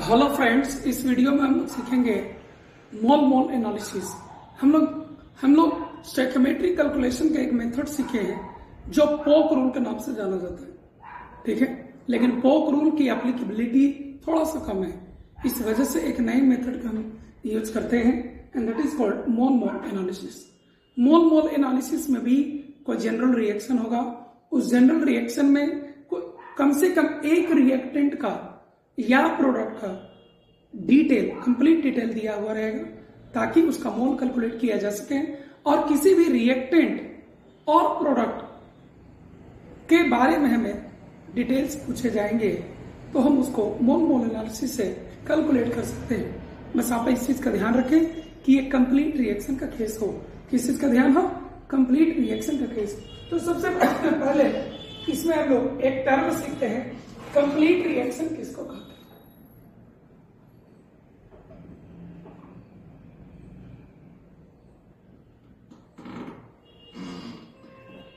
Hello friends, इस video में हम लोग सीखेंगे मोल मोल एनालिसिस। हम लोग स्टोइकियोमेट्री कैलकुलेशन का एक मेथड सीखे हैं जो पोक रूल के नाम से जाना जाता है। ठीक है, लेकिन पोक रूल की एप्लीकेबिलिटी थोड़ा सा कम है, इस वजह से एक नए मेथड का हम यूज करते हैं and that is called mole mole analysis. Mole mole analysis में भी कोई जनरल रिएक्शन होगा, उस जनरल रिएक्शन में कम से कम एक रिएक्टेंट का या प्रोडक्ट का डिटेल, कंप्लीट डिटेल दिया हुआ रहेगा ताकि उसका मोल कैलकुलेट किया जा सके। और किसी भी रिएक्टेंट और प्रोडक्ट के बारे में हमें डिटेल्स पूछे जाएंगे तो हम उसको मोल मोल एनालिसिस से कैलकुलेट कर सकते हैं। बस आप इस चीज का ध्यान रखें कि ये कंप्लीट रिएक्शन का केस हो। किस चीज का ध्यान हो? कंप्लीट रिएक्शन का केस। तो सबसे पहले इसमें हम लोग एक टर्म सीखते हैं, कंप्लीट रिएक्शन किसको कहते हैं।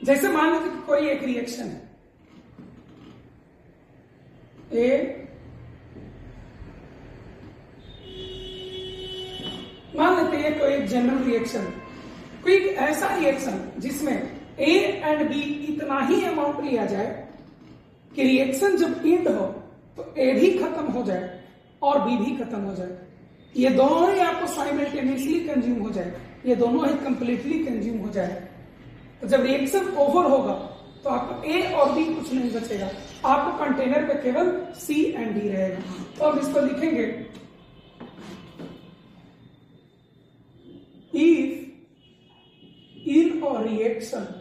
जैसे मान लीजिए कि कोई एक रिएक्शन है मान लेते हैं कोई एक जनरल रिएक्शन, कोई एक ऐसा रिएक्शन जिसमें ए एंड बी इतना ही अमाउंट लिया जाए कि रिएक्शन जब एंड हो तो ए भी खत्म हो जाए और बी भी खत्म हो जाए। ये दोनों ही आपको साइमल्टेनियसली कंज्यूम हो जाए, ये दोनों ही कंप्लीटली कंज्यूम हो जाए। तो जब रिएक्शन ओवर होगा तो आपको ए और बी कुछ नहीं बचेगा, आपको कंटेनर पे केवल सी एंड डी रहेगा। तो अब इसको लिखेंगे, if in a reaction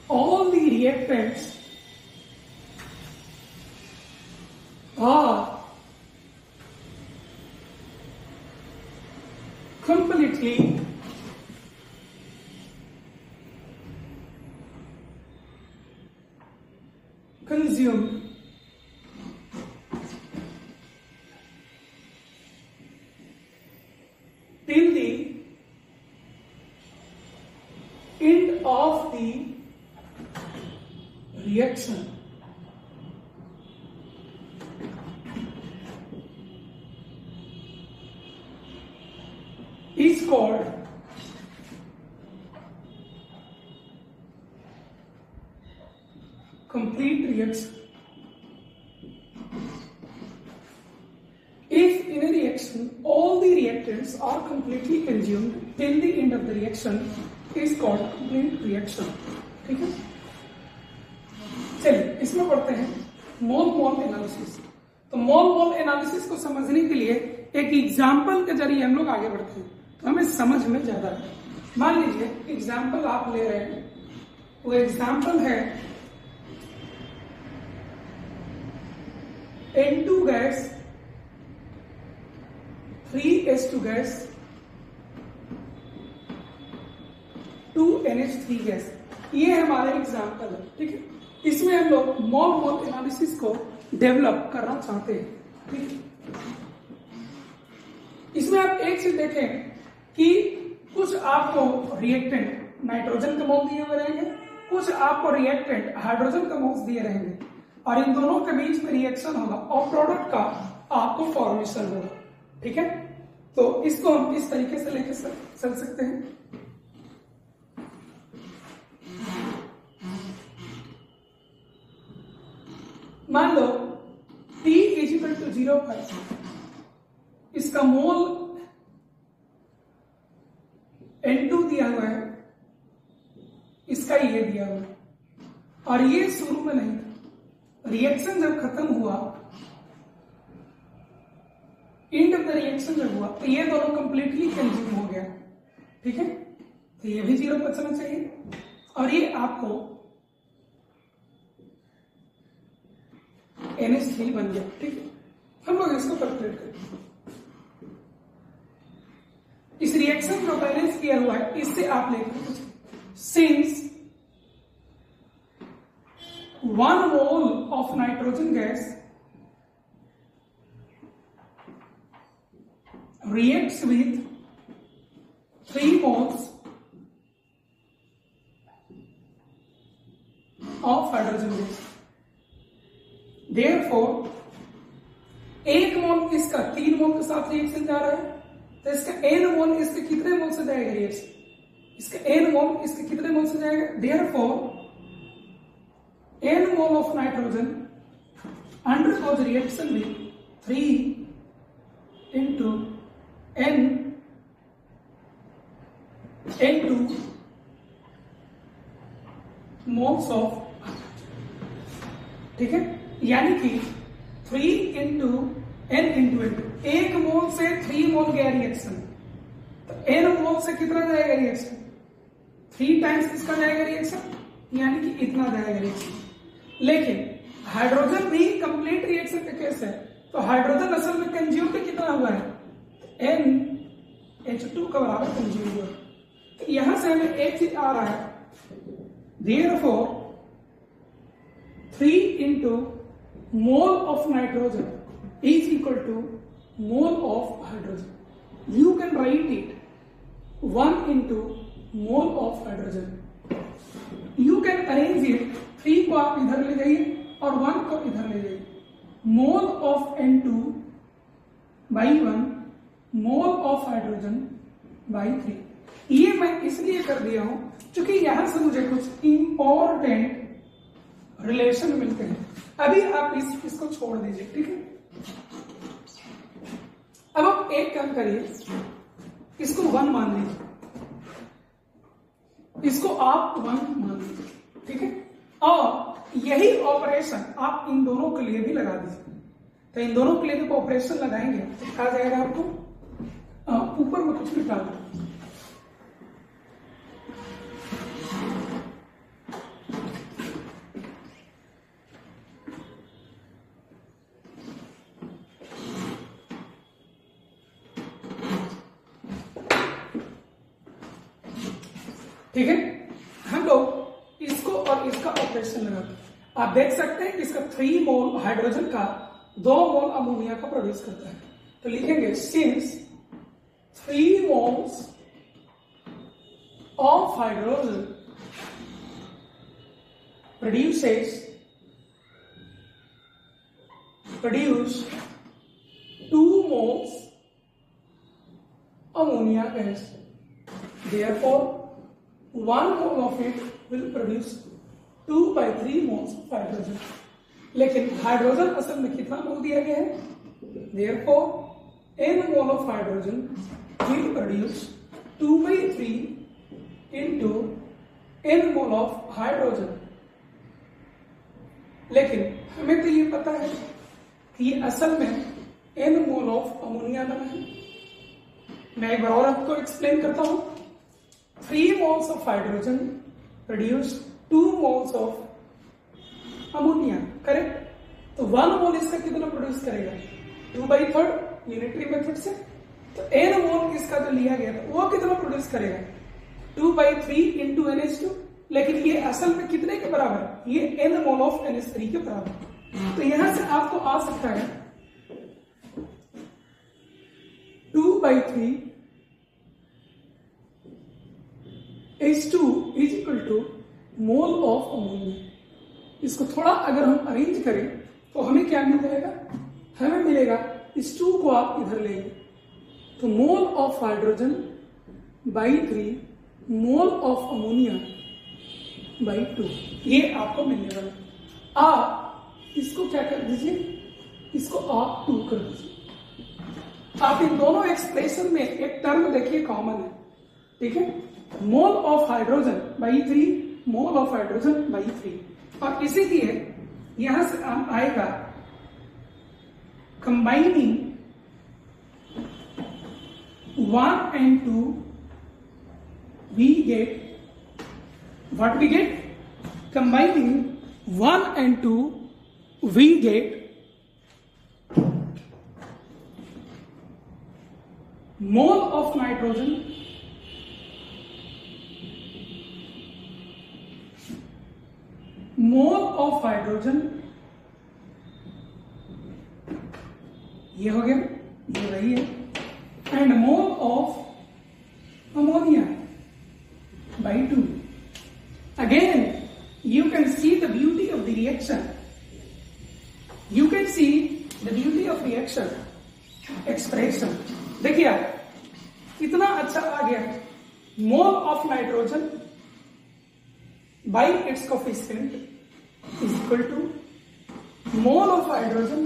all the reactants are completely consumed till the end of the reaction is called complete reaction. If in a reaction all the reactants are completely consumed till the end of the reaction is called complete reaction. ठीक है, चलिए इसमें पढ़ते हैं मोल मोल analysis. तो मोल मोल analysis को समझने के लिए एक एग्जाम्पल के जरिए हम लोग आगे बढ़ते हैं तो हमें समझ में ज्यादा है। मान लीजिए एग्जाम्पल आप ले रहे हैं, वो एग्जाम्पल है N2 gas 3H2 gas 2NH3 gas, ये हमारा एग्जाम्पल है। ठीक है, इसमें हम लोग मोल मोल एनालिसिस को डेवलप करना चाहते हैं। ठीक है, इसमें आप एक चीज देखें कि कुछ आपको रिएक्टेंट नाइट्रोजन के मोल दिए हुए रहेंगे, कुछ आपको रिएक्टेंट हाइड्रोजन का मोल्स दिए रहेंगे और इन दोनों के बीच में रिएक्शन होगा और प्रोडक्ट का आपको फॉर्मेशन होगा। ठीक है, तो इसको हम इस तरीके से लेकर चल सकते हैं। मान लो T = 0 पर इसका मोल N2 दिया हुआ है, इसका ये दिया हुआ है और ये शुरू में नहीं था। रिएक्शन जब खत्म हुआ, एंड ऑफ द रिएक्शन जब हुआ तो ये दोनों कंप्लीटली कंज्यूम हो गया। ठीक है, तो ये भी 0 बचना चाहिए और ये आपको NH3 बन गया। ठीक है, हम लोग इसको कैलकुलेट करें। इस रिएक्शन को बैलेंस किया हुआ है, इससे आप लेकर since 1 mole of nitrogen gas reacts with 3 moles of hydrogen gas. Therefore, 1 मोल इसका 3 मोल के साथ रिएक्शन जा रहा है, तो इसका n मोल इसके कितने मोल से जाएगा रिएक्शन? इसका n मोल इसके कितने मोल से जाएगा? Therefore, n mole of nitrogen undergoes reaction with 3 into n into moles of, ठीक है, यानी कि 3 into n into n, 1 मोल से 3 मोल गया रिएक्शन, तो n मोल से कितना जाएगा रिएक्शन? 3 टाइम्स इसका जाएगा रिएक्शन, यानी कि इतना जाएगा रिएक्शन। लेकिन हाइड्रोजन भी कंप्लीट रिएक्शन का केस है, तो हाइड्रोजन असल में कंज्यूम में कितना हुआ है? NH2 का बराबर कंज्यूम हुआ, तो यहां से हमें एक चीज आ रहा है, therefore 3 into mole of nitrogen is equal to mole of hydrogen. You can write it 1 into mole of hydrogen. You can arrange it, 3 को आप इधर ले जाइए और 1 को इधर ले जाइए। Mole of N2 by 1, mole of hydrogen by 3. ये मैं इसलिए कर दिया हूं क्योंकि यहां से मुझे कुछ इंपॉर्टेंट रिलेशन मिलते हैं। अभी आप इसको छोड़ दीजिए, ठीक है। अब आप एक काम करिए, इसको 1 मान लीजिए, इसको आप 1 मान लीजिए, ठीक है। और यही ऑपरेशन आप इन दोनोके लिए भी लगा दीजिए, तो इन दोनों के लिए जब ऑपरेशन लगाएंगे तो क्या जाएगा आपको? ऊपर में कुछ भी डाल दो, ठीक है। हम लोग इसको और इसका ऑपरेशन लगाते हैं, आप देख सकते हैं कि इसका 3 मोल हाइड्रोजन का 2 मोल अमोनिया का प्रोड्यूस करता है, तो लिखेंगे since 3 moles of hydrogen produce 2 moles ammonia gas. Therefore, 1 mole of it will produce 2/3 moles of hydrogen. लेकिन हाइड्रोजन असल में कितना मोल दिया गया है? Therefore, n mole of hydrogen will produce 2/3 into n mole of hydrogen. लेकिन हमें तो ये पता है कि ये असल में n मोल ऑफ अमोनिया बना है। मैं एक बार और आपको एक्सप्लेन करता हूं। 3 moles of hydrogen produce 2 moles of ammonia, correct. तो 1 मोल इसका कितना प्रोड्यूस करेगा? 2/3 यूनिटरी मेथड से। तो n मोल इसका जो लिया गया था वो कितना प्रोड्यूस करेगा? 2/3 into NH2। लेकिन ये असल में कितने के बराबर? ये n मोल ऑफ NH3 के बराबर। तो यहां से आपको आ सकता है 2/3 H2 is equal to mole of ammonia. इसको थोड़ा अगर हम अरेंज करें तो हमें क्या मिल जाएगा? हमें मिलेगा, इस 2 को आप इधर लेंगे तो mole of hydrogen by 3 mole of ammonia by 2, ये आपको मिलने वाला। आप इसको क्या कर दीजिए, इसको आप 2 कर दीजिए। आप इन दोनों एक्सप्रेशन में एक टर्म देखिए कॉमन है, ठीक है। Mole of hydrogen by 3 mole of hydrogen by 3, और इसीलिए यहां से आएगा combining 1 and 2 we get what we get? Combining 1 and 2 we get mole of nitrogen mole of hydrogen, ये हो गया, ये वही है, and mole of ammonia by 2. Again, you can see the beauty of the reaction. You can see the beauty of reaction expression. देखिए कितना अच्छा आ गया. Mole of nitrogen by its coefficient is equal to mole of hydrogen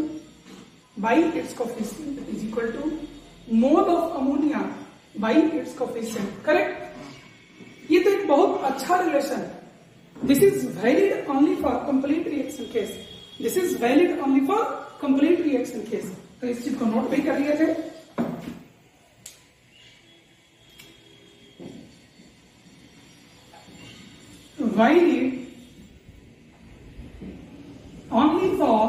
by its coefficient is equal to mole of ammonia by its coefficient. Correct. ये तो एक बहुत अच्छा relation है. This is valid only for complete reaction case. This is valid only for complete reaction case. तो इस चीज को नोट भी कर लिया जाए. Valid only for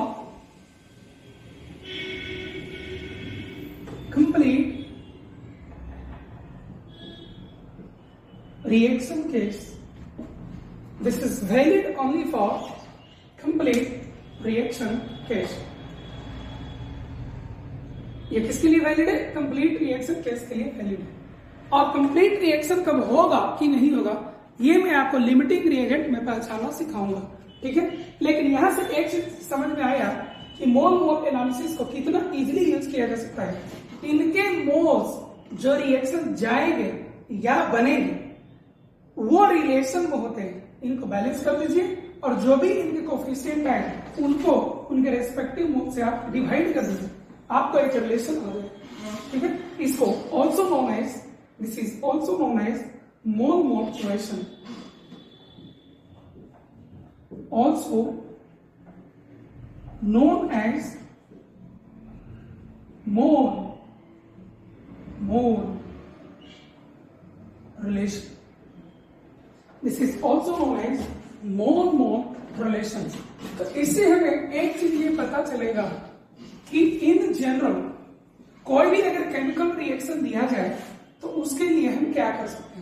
complete reaction case. This is valid only for complete reaction case. ये किसके लिए वैलिड है? कंप्लीट रिएक्शन केस के लिए वैलिड है. और कंप्लीट रिएक्शन कब होगा कि नहीं होगा ये मैं आपको लिमिटिंग रिएजेंट में पहचानना सिखाऊंगा. ठीक है. लेकिन यहां से एक चीज समझ में आया कि मोल मोल एनालिसिस को कितना इजीली यूज किया जा सकता है. इनके मोल्स जो रिएक्शन जाएंगे या बनेंगे वो रिलेशन में होते हैं. इनको बैलेंस कर लीजिए और जो भी इनके कोफिशिएंट है उनको उनके रेस्पेक्टिव मोल से आप डिवाइड कर दीजिए. आपको एक रिलेशन आ जाए. ठीक है. इसको also known as this is also known as mole-mole relation, also known as mole-mole relation. This is also known as mole-mole relation. तो इससे हमें एक चीज ये पता चलेगा कि इन जनरल कोई भी अगर केमिकल रिएक्शन दिया जाए तो उसके लिए हम क्या कर सकते हैं.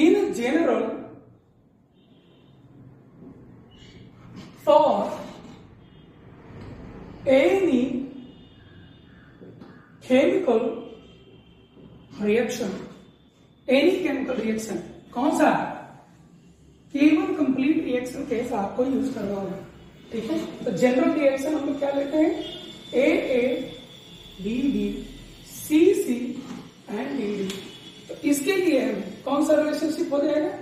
In general, for any chemical reaction, कौन सा? केवल कंप्लीट रिएक्शन केस आपको यूज करना होगा. ठीक है. तो जनरल रिएक्शन हम लोग क्या लेते हैं? A B B C C and D D. तो इसके लिए हमें कौन सा रिलेशनशिप हो जाएगा?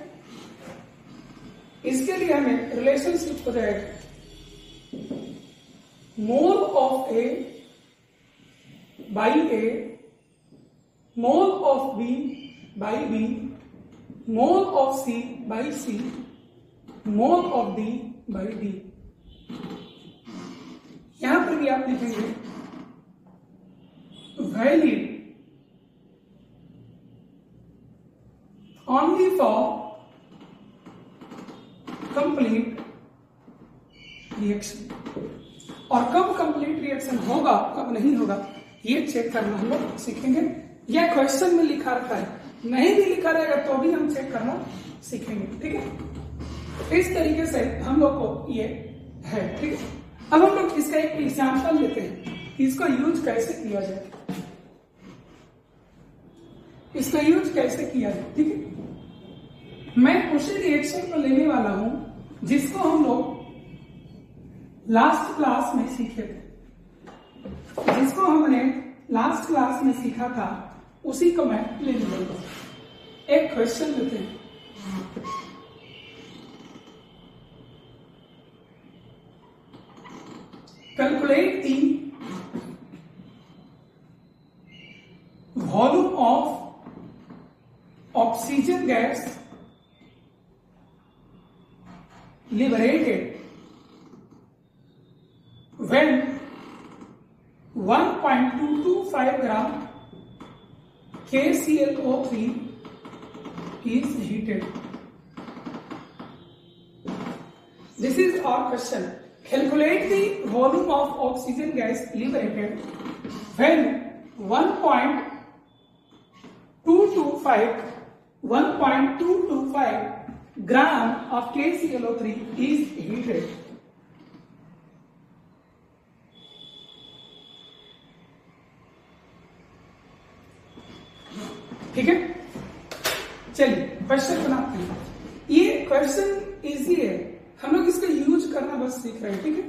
इसके लिए हमें रिलेशनशिप हो जाएगा mole of A by A, mole of B by B, mole of C by C, mole of D by D. यहां पर भी आप लिखेंगे valid only for complete reaction. और कब कंप्लीट रिएक्शन होगा कब नहीं होगा ये चेक करना हम लोग सीखेंगे. यह क्वेश्चन में लिखा रखा है. नहीं भी लिखा रहेगा तो भी हम चेक करना सीखेंगे. ठीक है. इस तरीके से हम लोग को ये है. ठीक है. अब हम लोग इसका एक एग्जाम्पल लेते हैं. इसको यूज कैसे किया जाए. इसका यूज कैसे किया जाए. ठीक है. मैं उसी रिएक्शन को लेने वाला हूं जिसको हम लोग लास्ट क्लास में सीखे थे. जिसको हमने लास्ट क्लास में सीखा था उसी को मैं लेने वाला हूं. एक क्वेश्चन लेते हैं. Calculate the volume of oxygen gas liberated when 1.225 gram KClO3 is heated. This is our question. Calculate the volume of oxygen gas liberated when 1.225 gram of KClO3 is heated. Question बनाते हैं। ये question easy है, हम लोग इसका use करना बस सीख रहे हैं, ठीक है।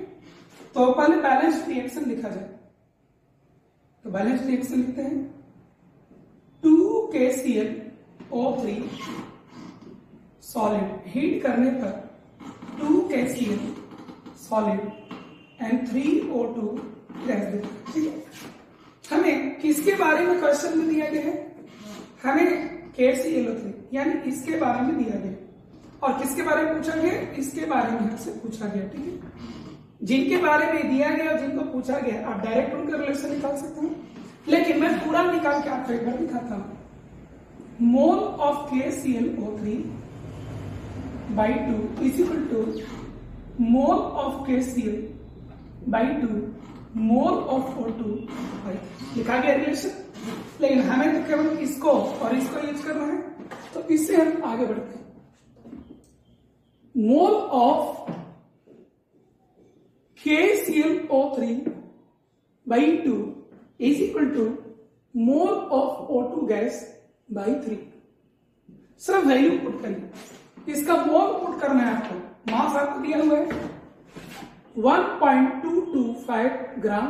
तो पहले बैलेंस रिएक्शन लिखा जाए, तो बैलेंस रिएक्शन लिखते हैं 2KClO3 सॉलिड, हीट करने पर 2KCl solid and 3O2 gas देता है, ठीक है। हमें किसके बारे में क्वेश्चन में दिया गया है, हमें KClO3 यानी इसके बारे में दिया गया, और किसके बारे में पूछा गया, इसके बारे में हमसे पूछा गया, ठीक है। जिनके बारे में दिया गया और जिनको पूछा गया आप डायरेक्ट उनका रिलेशन निकाल सकते हैं, लेकिन मैं पूरा निकाल के आपको एक बार दिखाता हूं। Mole of KClO3 by 2 is equal to mole of KCl by 2 mole of O2 by 3। लिखा गया रिलेशन, लेकिन हमें तो केवल इसको और इसको यूज करना है, तो इससे हम आगे बढ़ते हैं। Mole of KClO3 by 2 is equal to mole of O2 gas by 3। सिर्फ वैल्यू पुट करिए, इसका मोल पुट करना है आपको, मास आपको दिया हुआ है 1.225 ग्राम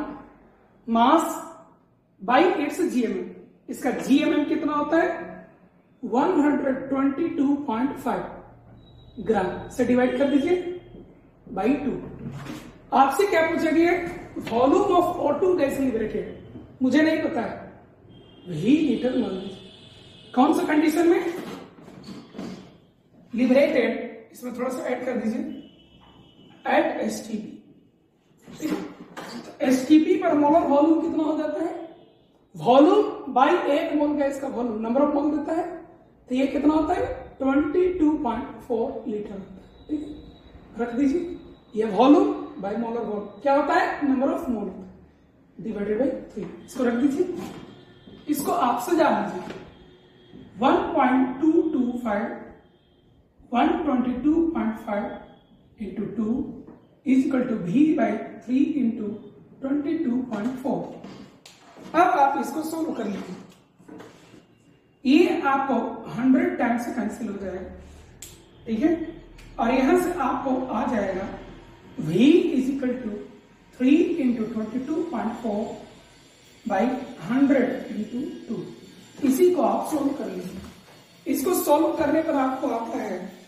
मास बाई इट्स GMM। इसका GMM कितना होता है 122.5 ग्राम से डिवाइड कर दीजिए बाई 2। आपसे क्या पूछा गया, volume of O2 gas liberated, मुझे नहीं पता है, वही लीटर मान लीजिए। कौन सा कंडीशन में लिबरेटेड, इसमें थोड़ा सा ऐड कर दीजिए एट STP। STP पर मोलर वॉल्यूम कितना हो जाता है, वॉल्यूम बाई 1 मोल गैस का वॉल्यूम नंबर ऑफ मोल देता है, तो ये कितना होता है 22.4 लीटर होता है, ठीक है। रख दीजिए, ये वॉल्यूम बाई मोलर वॉल्यूम क्या होता है, number of mole divided by 3। इसको रख दीजिए, इसको आपसे जान लीजिए 122.5 into 2 is equal to V by 3 into 22.4। अब आप इसको सोल्व कर लीजिए, ये आपको 100 टाइम्स से कैंसिल हो जाएगा, ठीक है। और यहां से आपको आ जाएगा V is equal to 3 into 22.4 by 100 into 2। इसी को आप सोल्व कर लीजिए। इसको सोल्व करने पर आपको आता है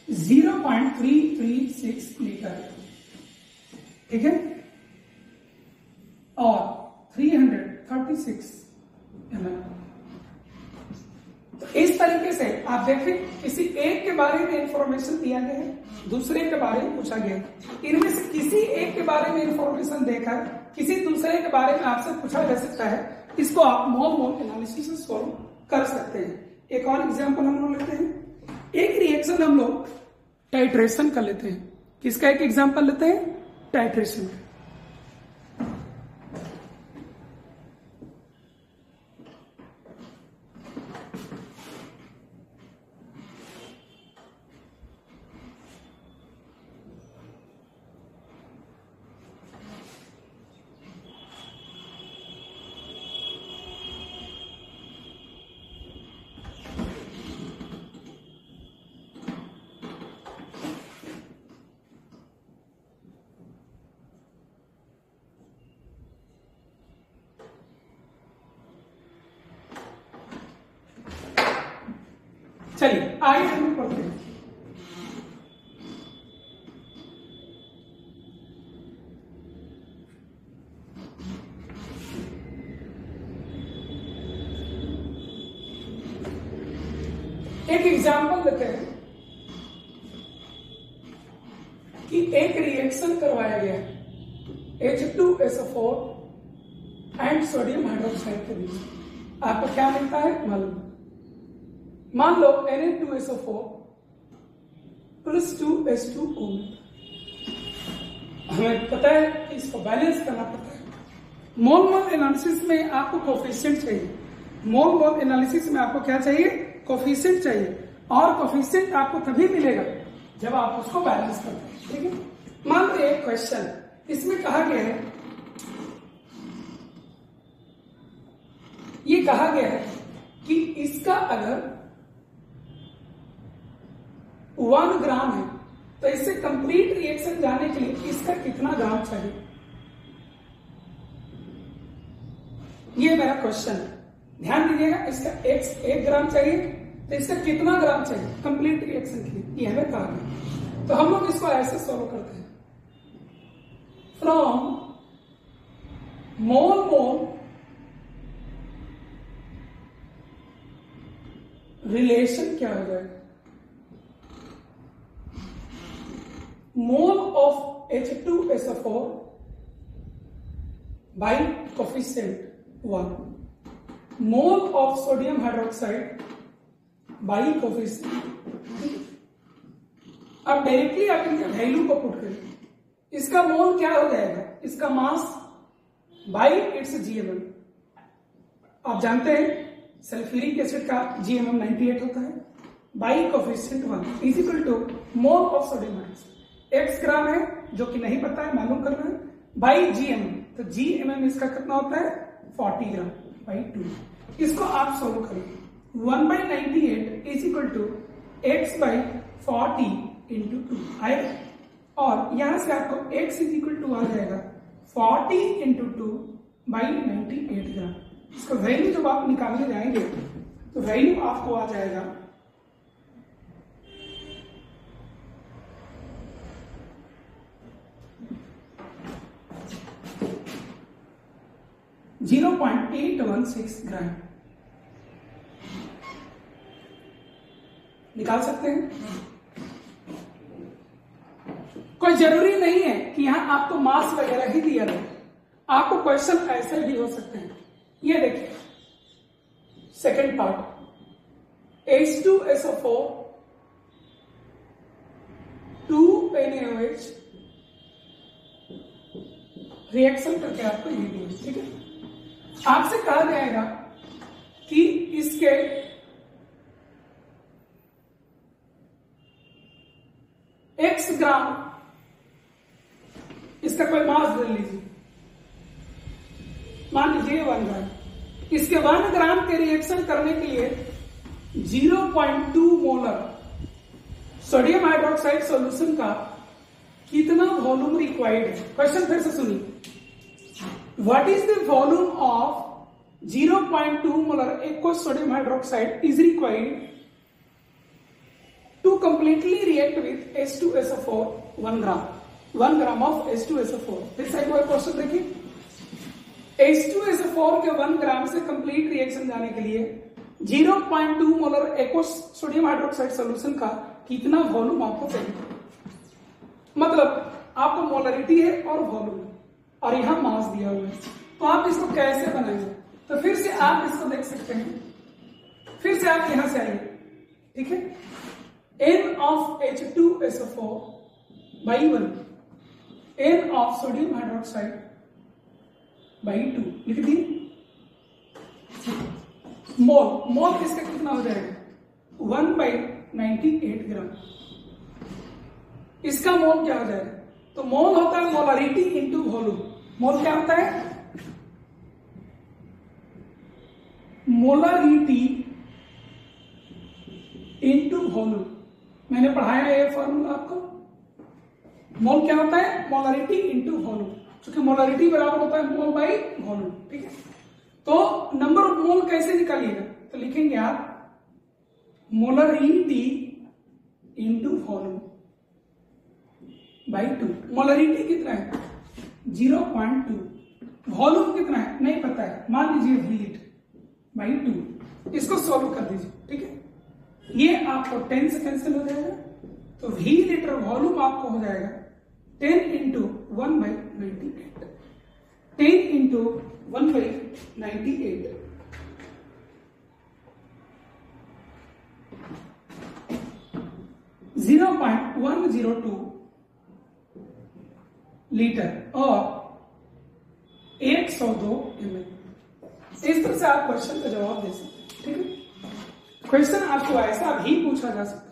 0.336 लीटर, ठीक है, और 336 ml। तो इस तरीके से आप देखें, किसी एक के बारे में इंफॉर्मेशन दिया गया है, दूसरे के बारे में पूछा गया, इनमें से किसी एक के बारे में इंफॉर्मेशन देकर किसी दूसरे के बारे में आपसे पूछा जा सकता है, इसको आप मोल मोल एनालिसिस से सॉल्व कर सकते हैं। एक और एग्जांपल हम लोग लेते हैं, एक रिएक्शन हम लोग टाइट्रेशन कर लेते हैं। किसका एक एग्जांपल लेते हैं, टाइट्रेशन। चलिए आगे हम लोग पढ़ते हैं। एक एग्जाम्पल लेते हैं कि एक रिएक्शन करवाया गया H2SO4 एंड सोडियम हाइड्रोक्साइड के बीच। आपको क्या मिलता है मालूम, मान लो Na2SO4 प्लस 2H2O। हमें पता है कि इसको बैलेंस करना पड़ता है। मोल मोल एनालिसिस में आपको कोफिशिएंट चाहिए, मोल मोल एनालिसिस में आपको क्या चाहिए, कोफिशिएंट चाहिए, और कोफिशिएंट आपको तभी मिलेगा जब आप उसको बैलेंस करते हैं, ठीक है। मान लो एक क्वेश्चन, इसमें कहा गया है ये कहा गया है कि इसका अगर 1 ग्राम है तो इससे कंप्लीट रिएक्शन जाने के लिए इसका कितना ग्राम चाहिए, ये मेरा क्वेश्चन है। ध्यान दीजिएगा, इसका x 1 ग्राम चाहिए तो इसका कितना ग्राम चाहिए कंप्लीट रिएक्शन के लिए, ये हमें कहा गया। तो हम लोग इसको ऐसे सॉल्व करते हैं। फ्रॉम मोल मोल रिलेशन क्या हो जाएगा, mole of H2SO4 by coefficient 1, mole of sodium hydroxide by coefficient. अब डायरेक्टली आप इनके वैल्यू को पुट करें, इसका मोल क्या हो जाएगा, इसका मास बाई इट्स GMM। आप जानते हैं सल्फ्यूरिक एसिड का GMM 98 होता है, by coefficient 1 is equal to mole of sodium hydroxide. x gram है जो कि नहीं पता है, मालूम करना है, बाई GMM, तो GMM इसका कितना होता है 40 ग्राम बाई 2। इसको आप सोल्व करें, 1/98 is equal to x/40 into 2 आएगा, और यहां से आपको x इज इक्वल टू आ जाएगा 40 इंटू 2 बाई 98 ग्राम। इसका वैल्यू जब आप निकालने जाएंगे तो वैल्यू आपको आ जाएगा 0.816 ग्राम। निकाल सकते हैं। कोई जरूरी नहीं है कि यहां आपको मास वगैरह ही दिया रहे, आपको क्वेश्चन ऐसे भी हो सकते हैं। ये देखिए second part, H2SO4 2NaOH reaction करके आपको ये दिया, ठीक है। आपसे कहा जाएगा कि इसके x ग्राम, इसका कोई मास ले लीजिए, मान लीजिए 1 ग्राम। इसके 1 ग्राम के रिएक्शन करने के लिए 0.2 मोलर सोडियम हाइड्रोक्साइड सॉल्यूशन का कितना वॉल्यूम रिक्वायर्ड है। क्वेश्चन फिर से सुनिए, what is the volume of 0.2 molar aqueous sodium hydroxide is required to completely react with H2SO4 1 gram, 1 gram of H2SO4। फिर से एक बार क्वेश्चन देखिए, H2SO4 के 1 ग्राम से कंप्लीट रिएक्शन जाने के लिए 0.2 molar aqueous sodium hydroxide solution का कितना वॉल्यूम आपको चाहिए। मतलब आपको मोलरिटी है और वॉल्यूम है और यहां मास दिया हुआ है, तो आप इसको कैसे बनाएंगे। तो फिर से आप इसको देख सकते हैं, फिर से आप यहां से आइए, ठीक है। N of H2SO4 by 1, N of sodium hydroxide by 2 लिख दिए। मोल इसका कितना हो जाएगा 1/98 ग्राम। इसका मोल क्या हो जाएगा, तो मोल होता है मोलरिटी इंटू वॉल्यूम। मोल क्या होता है, मोलरिटी इंटू वॉल्यूम। मैंने पढ़ाया है ये फॉर्मूला आपको। मोल क्या होता है, मोलरिटी इंटू वॉल्यूम, क्योंकि मोलरिटी बराबर होता है मोल बाई वॉल्यूम, ठीक है। तो नंबर ऑफ मोल कैसे निकालिएगा, तो लिखेंगे आप molarity into volume by 2। Molarity कितना है 0.2, वॉल्यूम कितना है नहीं पता है, मान लीजिए V लीटर बाई 2। इसको सॉल्व कर दीजिए, ठीक है। ये आपको 10 से कैंसिल हो जाएगा, तो V लीटर वॉल्यूम आपको हो जाएगा 10 इंटू 1/98, 10 इंटू 1/98 0.102 लीटर और 102 ml। इस तरह से आप क्वेश्चन का जवाब दे सकते हैं, ठीक है। क्वेश्चन आपको ऐसा भी पूछा जा सकता है।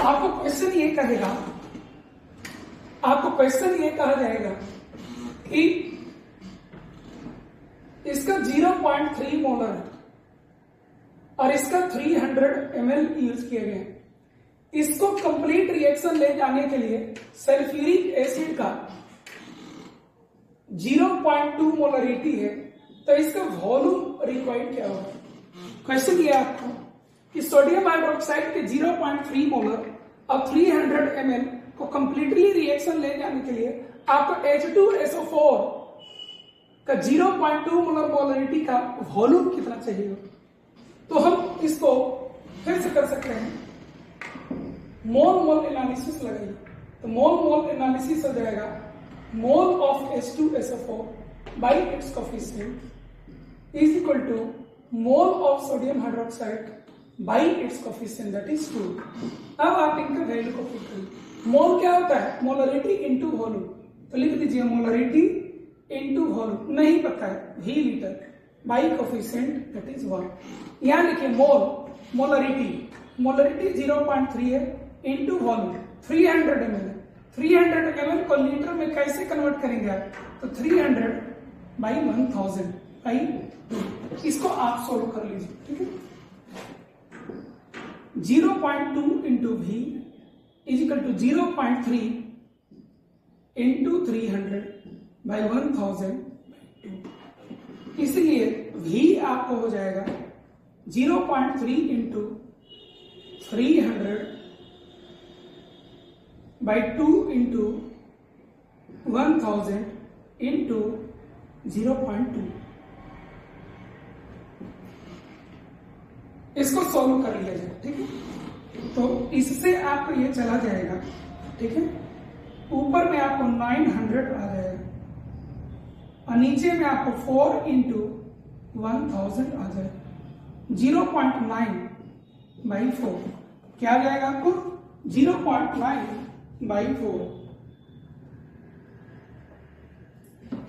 आपको क्वेश्चन ये कहेगा, आपको क्वेश्चन ये कहा जाएगा कि इसका 0.3 मोलर है और इसका 300 ml यूज किए गए हैं। इसको कंप्लीट रिएक्शन ले जाने के लिए सल्फ्यूरिक एसिड का 0.2 मोलरिटी है, तो इसका वॉल्यूम रिक्वायर्ड क्या होगा? क्वेश्चन ये आपको कि सोडियम हाइड्रोक्साइड के 0.3 मोलर और 300 ml को कंप्लीटली रिएक्शन ले जाने के लिए आपको H2SO4 का 0.2 मोलर मोलरिटी का वॉल्यूम कितना चाहिए? तो हम इसको फिर से कर सकते हैं, मोल मोल एनालिसिस लगाइए। तो मोल मोल एनालिसिस हो जाएगा mole of H2SO4 by its coefficient is equal to mole of sodium hydroxide by its coefficient that is 2। अब आप इनका वैल्यू को पुट करिए। मोल क्या होता है? Molarity into volume. तो लिख दीजिए मोलरिटी इनटू वॉल्यूम, नहीं पता है V litre by coefficient that is 1। यहां लिखिए मोल मोलरिटी 0.3 है इनटू वॉल्यूम 300 ml है। 300 ml को लीटर में कैसे कन्वर्ट करेंगे आप? तो 300 बाई 1000 बाई 2। इसको आप सोल्व कर लीजिए, ठीक है। 0.2 into V is equal to 0.3 into 300 by 1000। इसलिए V आपको हो जाएगा 0.3 इंटू 300 बाई 2 इंटू 1000 इंटू 0.2। इसको सॉल्व कर लिया जाए, ठीक है। तो इससे आपको ये चला जाएगा, ठीक है। ऊपर में आपको 900 आ जाएगा और नीचे में आपको 4 इंटू 1000 आ जाएगा। 0.9 बाई 4 क्या आ जाएगा आपको? 0.9 बाई 4।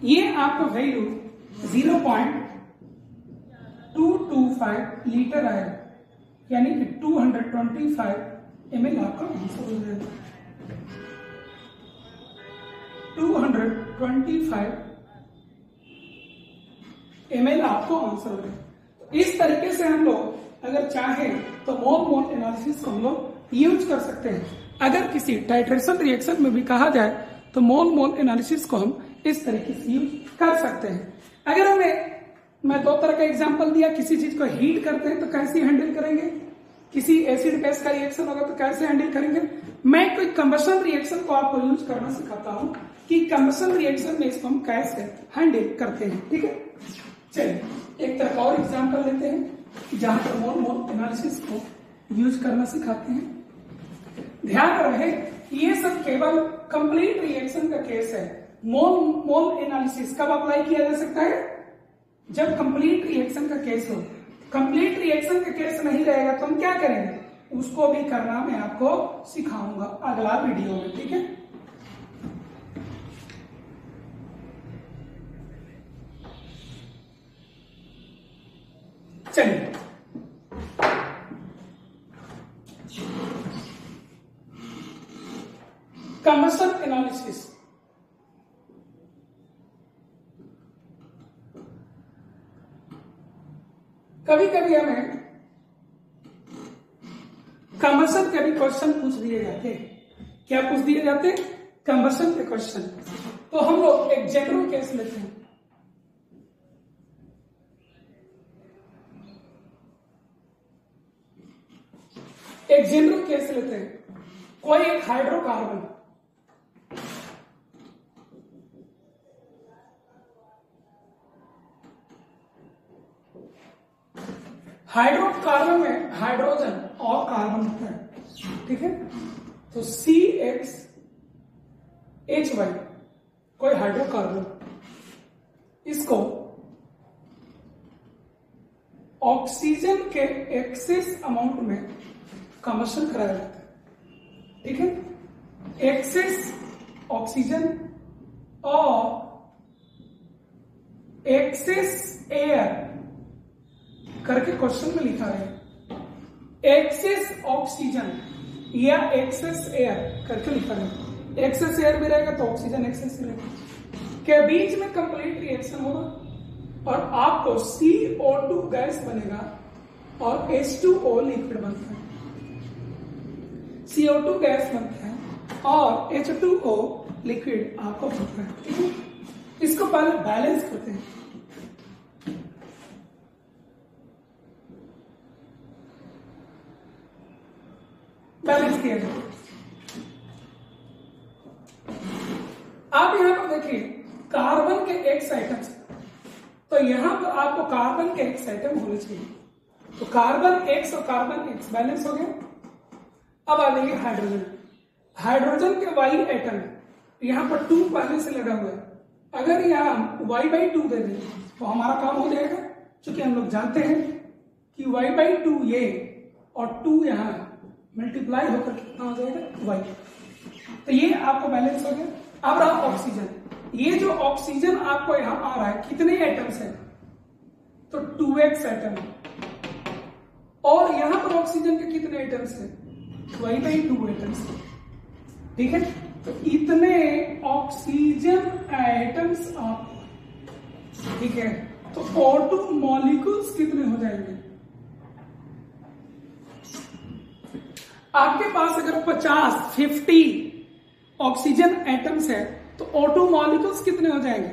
ये आपको वैल्यू 0.225 लीटर आएगा, यानी कि 225 ml आपका आंसर हो जाएगा। 225 ml आपको आंसर हो जाएगा। तो इस तरीके से हम लोग अगर चाहें तो मोल मोल एनालिसिस को हम लोग यूज कर सकते हैं। अगर किसी टाइट्रेशन रिएक्शन में भी कहा जाए तो मोल मोल एनालिसिस को हम इस तरीके से यूज कर सकते हैं। अगर मैं 2 तरह का एग्जांपल दिया, किसी चीज को हीट करते हैं तो कैसे हैंडल करेंगे, किसी एसिड बेस का रिएक्शन होगा तो कैसे हैंडल करेंगे। मैं कोई कंबशन रिएक्शन को आपको यूज करना सिखाता हूं कि कंबशन रिएक्शन में इसको हम कैसे हैंडल करते हैं, ठीक है। चलिए एक तरह का और एग्जांपल लेते हैं जहां पर मोल मोल एनालिसिस को यूज करना सिखाते हैं। ध्यान रहे ये सब केवल कंप्लीट रिएक्शन का केस है। मोल मोल एनालिसिस कब अप्लाई किया जा सकता है? जब कंप्लीट रिएक्शन का केस हो। कंप्लीट रिएक्शन का केस नहीं रहेगा तो हम क्या करेंगे? उसको भी करना मैं आपको सिखाऊंगा अगला वीडियो में, ठीक है। चलिए कंबशन एनालिसिस। कभी कभी हमें कंबशन के भी क्वेश्चन पूछ दिए जाते हैं। क्या पूछ दिए जाते हैं? कंबशन के क्वेश्चन। तो हम लोग एक जनरल केस लेते हैं। एक जनरल केस लेते हैं। कोई एक हाइड्रोकार्बन हाइड्रोकार्बन में हाइड्रोजन और कार्बन होता है, ठीक है। तो CHHY कोई हाइड्रोकार्बन, इसको ऑक्सीजन के एक्सेस अमाउंट में कंबशन कराया जाता है, ठीक है। एक्सेस ऑक्सीजन और एक्सेस एयर करके क्वेश्चन में लिखा है। एक्सेस ऑक्सीजन या एक्सेस एयर करके लिखा है, एक्सेस एयर भी रहेगा तो ऑक्सीजन एक्सेस रहेगा, के बीच में कंप्लीट रिएक्शन होगा और आपको CO2 गैस बनेगा और H2O लिक्विड बनता है। CO2 गैस बनता है और H2O लिक्विड आपको बनता है। इसको पहले बैलेंस करते हैं। बैलेंस किया जाए। आप यहां पर देखिए कार्बन के एक्स आइटम्स, तो यहां पर आपको कार्बन के एक्स आइटम होने चाहिए, तो कार्बन एक्स और कार्बन एक्स बैलेंस हो गया। अब आ जाइए हाइड्रोजन। हाइड्रोजन के वाई एटम यहां पर 2 पहले से लगा हुआ है, अगर यहां y/2 दे दें तो हमारा काम हो जाएगा, क्योंकि हम लोग जानते हैं कि y/2 ये और 2 यहां मल्टीप्लाई होकर कितना हो जाएगा y, तो ये आपको बैलेंस हो गया। अब रहा ऑक्सीजन, ये जो ऑक्सीजन आपको यहां आ रहा है कितने एटम्स हैं, तो 2x एटम, और यहां पर ऑक्सीजन के कितने एटम्स हैं, y/2 एटम्स, ठीक है। तो इतने ऑक्सीजन एटम्स आप, ठीक है, तो O2 मॉलिक्यूल्स कितने हो जाएंगे, आपके पास अगर 50 ऑक्सीजन एटम्स है तो O2 मॉलिक्यूल्स कितने हो जाएंगे,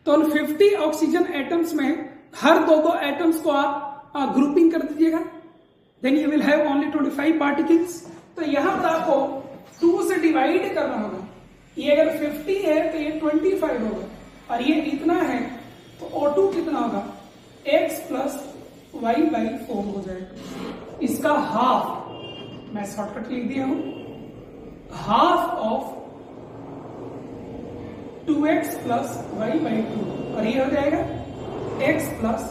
तो उन 50 ऑक्सीजन एटम्स में हर दो एटम्स को आप ग्रुपिंग कर दीजिएगा, then you will have only 25 particles. तो यहां पर आपको 2 से डिवाइड करना होगा, ये अगर 50 है तो ये 25 होगा, और ये इतना है तो O2 कितना होगा, x प्लस y/4 हो जाएगा। इसका हाफ मैं शॉर्टकट लिख दिया हूं, half of 2x plus y/2, और ये हो जाएगा x plus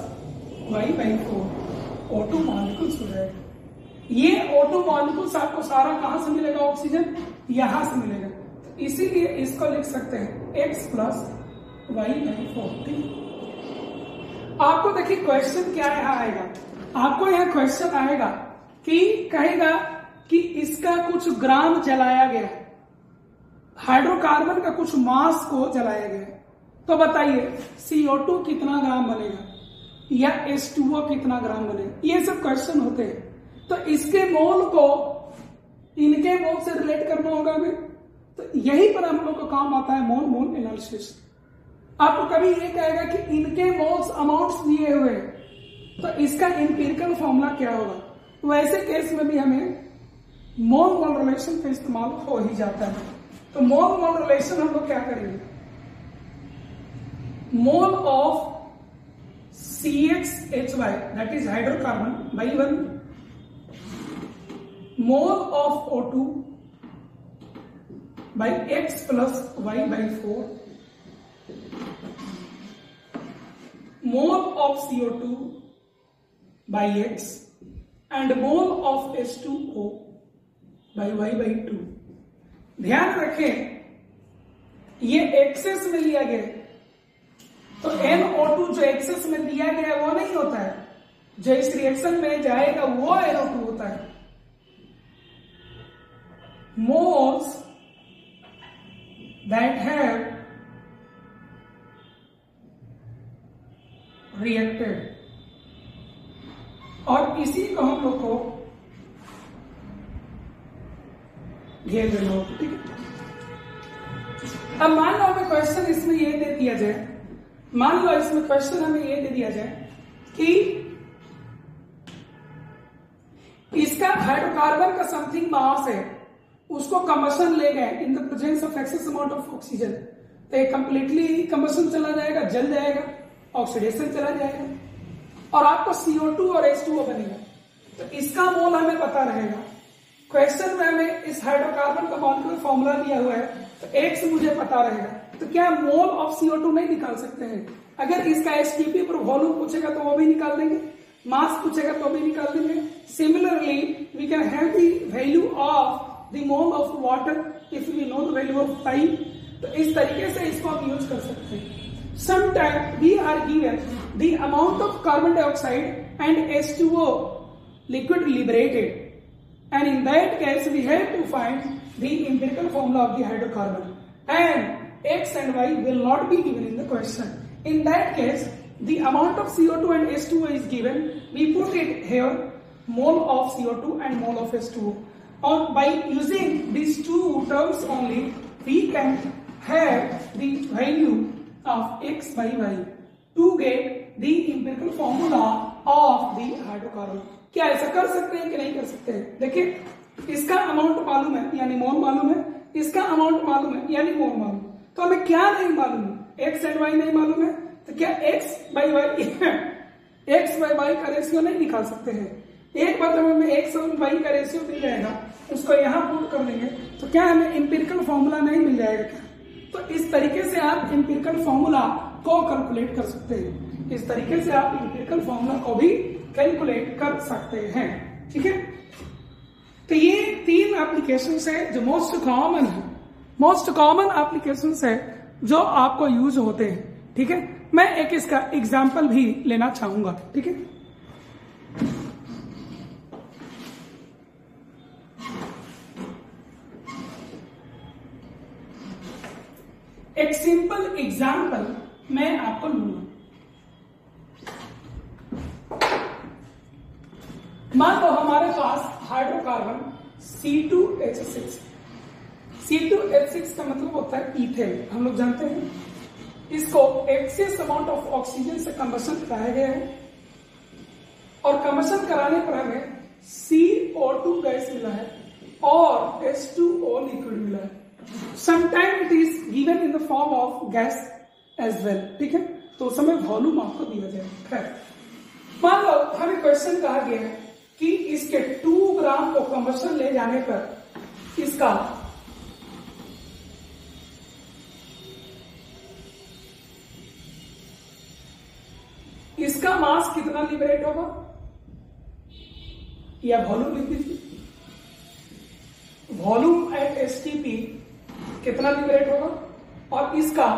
y/4, O2 molecules हो जाएगा। ये O2 मॉलिक्यूल्स आपको सारा कहां से मिलेगा, ऑक्सीजन यहां से मिलेगा, तो इसीलिए इसको लिख सकते हैं x प्लस y/4। आपको देखिए क्वेश्चन क्या यहां आएगा, आपको यहां क्वेश्चन आएगा कि कहेगा कि इसका कुछ ग्राम जलाया गया, हाइड्रोकार्बन का कुछ मास को जलाया गया, तो बताइए CO2 कितना ग्राम बनेगा या H2O कितना ग्राम बनेगा, ये सब क्वेश्चन होते हैं। तो इसके मोल को इनके मोल से रिलेट करना होगा हमें, तो यही पर हम लोग का काम आता है मोल मोल एनालिसिस। आपको कभी ये कहेगा कि इनके मोल्स अमाउंट्स दिए हुए, तो इसका इंपीरिकल फॉर्मूला क्या होगा, वैसे केस में भी हमें मोल मोल रिलेशन का इस्तेमाल हो ही जाता है। तो मोल मोल रिलेशन हम लोग क्या करेंगे, mole of CxHy that is hydrocarbon by 1 mole of O2 by x plus y/4 mole of CO2 by x and mole of H2O by y/2। ध्यान रखें ये एक्सेस में लिया गया, तो NO2 जो एक्सेस में दिया गया वो नहीं होता है, जो इस रिएक्शन में जाएगा वो NO2 होता है। moles that have reacted, और इसी को हम लोग को घेर देना होगा, ठीक है। अब मान लो हमें क्वेश्चन इसमें ये दे दिया जाए, मान लो इसमें क्वेश्चन हमें ये दे दिया जाए कि इसका हाइड्रोकार्बन का समथिंग मास है, उसको कंबशन ले गए in the presence of excess amount of oxygen, तो ये कंप्लीटली कंबशन चला जाएगा, जल जाएगा, ऑक्सीडेशन चला जाएगा, और आपको CO2 और H2O बनेगा। तो इसका मोल हमें पता रहेगा। क्वेश्चन में हमें इस हाइड्रोकार्बन का मॉलिक्यूलर फॉर्मूला दिया हुआ है, तो X मुझे पता रहेगा, तो क्या मोल ऑफ CO2 नहीं निकाल सकते हैं? अगर इसका STP पर वॉल्यूम पूछेगा तो वो भी निकाल देंगे, मास पूछेगा तो भी निकाल देंगे। Similarly we can have the value of the mole of water if we know the value of time. तो इस तरीके से इसको आप यूज कर सकते हैं। Sometimes we are given the amount of carbon dioxide and H2O liquid liberated, and in that case we have to find the empirical formula of the hydrocarbon, and x and y will not be given in the question. In that case, the amount of CO2 and H2O is given. We put it here, mole of CO2 and mole of H2O. Or by using these two terms only, we can have the value of x by y to get the empirical formula of the hydrocarbon. क्या ऐसा कर सकते हैं कि नहीं कर सकते हैं? देखिए, इसका अमाउंट मालूम है यानी मोल मालूम है, इसका अमाउंट मालूम है यानी मोल मालूम है, तो हमें क्या नहीं मालूम है? एक्स एंड वाई नहीं मालूम है, तो क्या एक्स बाई वाई का रेशियो नहीं निकाल सकते हैं? एक बार जब हमें एक्स और वाई का रेशियो मिल जाएगा, उसको यहाँ पुट कर देंगे, तो क्या हमें इंपिरिकल फॉर्मूला नहीं मिल जाएगा क्या? तो इस तरीके से आप इंपिरिकल फॉर्मूला को कैलकुलेट कर सकते हैं। इस तरीके से आप इंपिरिकल फॉर्मूला को भी कैलकुलेट कर सकते हैं। ठीक है, तो ये तीन एप्लीकेशंस है जो मोस्ट कॉमन एप्लीकेशंस है जो आपको यूज होते हैं। ठीक है, मैं एक इसका एग्जाम्पल भी लेना चाहूंगा। ठीक है, एक सिंपल एग्जाम्पल मैं आपको लूंगा। मान लो हमारे पास हाइड्रोकार्बन C2H6। C2H6 का मतलब होता है ईथेन। हम लोग जानते हैं इसको एक्सेस अमाउंट ऑफ ऑक्सीजन से कंबशन कराया गया है, और कंबशन कराने पर हमें CO2 गैस मिला है और H2O लिक्विड मिला है। Sometime it is given in the form of gas as well. ठीक है, तो उस समय वॉल्यूम आपको दिया जाएगा। खैर, मान लो हमें क्वेश्चन कहा गया है कि इसके 2 ग्राम को कंबशन ले जाने पर इसका मास कितना लिबरेट होगा, या वॉल्यूम लिख दीजिए। वॉल्यूम एट एसटीपी कितना लिबरेट होगा और इसका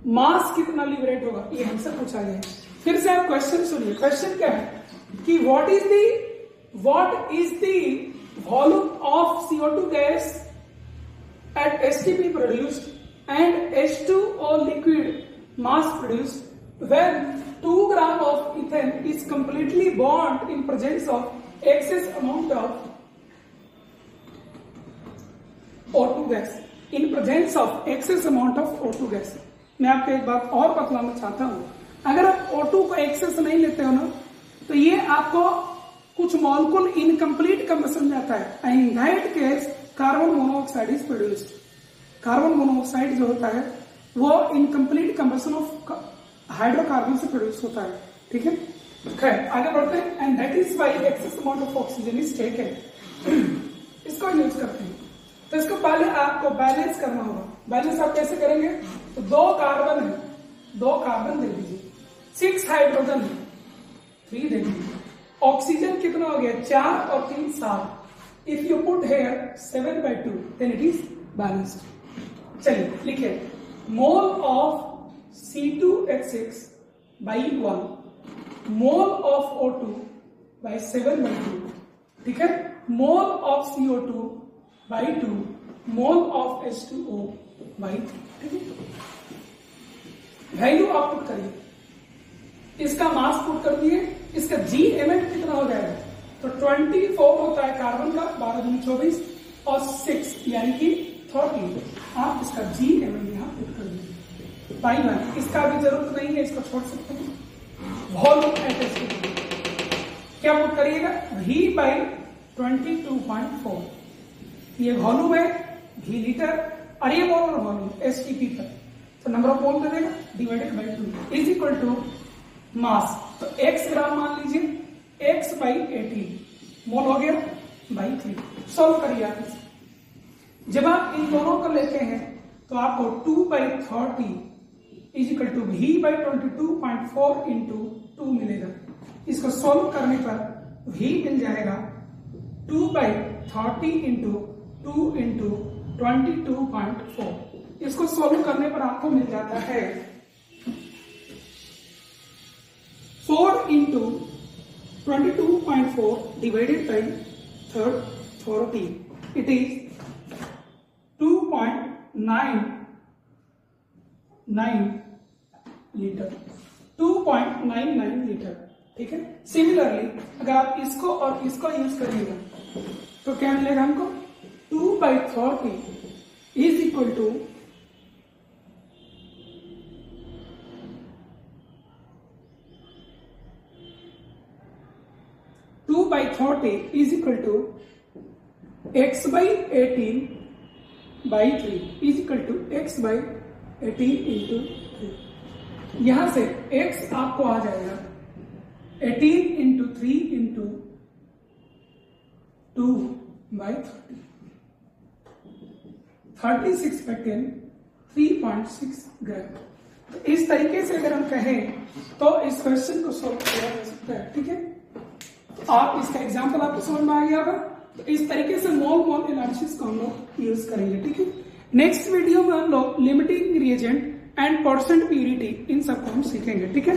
मास कितना लिबरेट होगा, ये हमसे पूछा गया है। फिर से आप क्वेश्चन सुनिए। क्वेश्चन क्या है कि what is the volume of CO2 gas at STP produced and H2O liquid mass produced when 2 gram of ethane is completely burned in presence of excess amount of O2 gas. In presence of excess amount of O2 gas. मैं आपको एक बात और बतलाना चाहता हूं, अगर आप O2 को एक्सेस नहीं लेते हो ना, तो ये आपको कुछ मॉलिक्यूल इनकम्प्लीट कंबशन जाता है। In that case carbon monoxide is produced. Carbon monoxide जो होता है वो इनकम्प्लीट कंबशन ऑफ हाइड्रोकार्बन से प्रोड्यूस होता है। ठीक है, खैर आगे बढ़ते हैं। And that is why excess amount of oxygen is taken. इसको यूज करते हैं, तो इसको पहले आपको बैलेंस करना होगा। बैलेंस आप कैसे करेंगे, तो 2 कार्बन है, 2 कार्बन दे दीजिए, 6 हाइड्रोजन है, 3 दे दीजिए। ऑक्सीजन कितना हो गया, 4 और 3 7। If you put here 7/2 then it is balanced. चलिए लिखिए, mole of C2H6 by 1, mole of O2 by 7/2। ठीक है, mole of CO2 by 2, mole of H2O by 3। ठीक है, वैल्यू आप पुट करिए, इसका मास पुट कर दिए, इसका Gml कितना हो जाएगा, तो 24 होता है कार्बन का, 12 दूनी 24 और 6 यानी कि 30। आप इसका Gml यहां पुट कर दीजिए। बाई 1 इसका भी जरूरत नहीं है, इसको छोड़ सकते हैं। वॉल्यूम एट एसटीपी क्या पुट करिएगा, V by 22.4। ये वॉल्यूम है, V लीटर, और ये मोलर वॉल्यूम एसटीपी पर, तो नंबर ऑफ मोल दे देगा divided by 2 is equal to mass. तो x ग्राम मान लीजिए, x by 18 मोल हो गया बाई 3। सॉल्व करिए आप इसे। जब आप इन दोनों को लेते हैं तो आपको 2/30 is equal to V by 22.4 into 2 मिलेगा। इसको सॉल्व करने पर V मिल जाएगा 2/30 इंटू 2 इंटू 22.4। इसको सॉल्व करने पर आपको मिल जाता है 4 into 22.4 divided by 40. It is 2.99 litre, 2.99 litre. ठीक है। सिमिलरली अगर आप इसको और इसको यूज करिएगा तो क्या मिलेगा हमको? 2/40 is equal to 2/40 is equal to x/18/3 is equal to x/18 into 3। यहां से x आपको आ जाएगा 18 into 3 into 2/30, 36/10, 3.6 ग्राम। तो इस तरीके से अगर हम कहें तो इस क्वेश्चन को सॉल्व किया जा सकता है। ठीक है। आप इसका एग्जाम्पल आपको समझ में आ गया होगा। तो इस तरीके से मोल एनालिसिस को हम लोग यूज करेंगे। ठीक है। नेक्स्ट वीडियो में हम लोग limiting reagent and percent purity इन सबको हम सीखेंगे। ठीक है।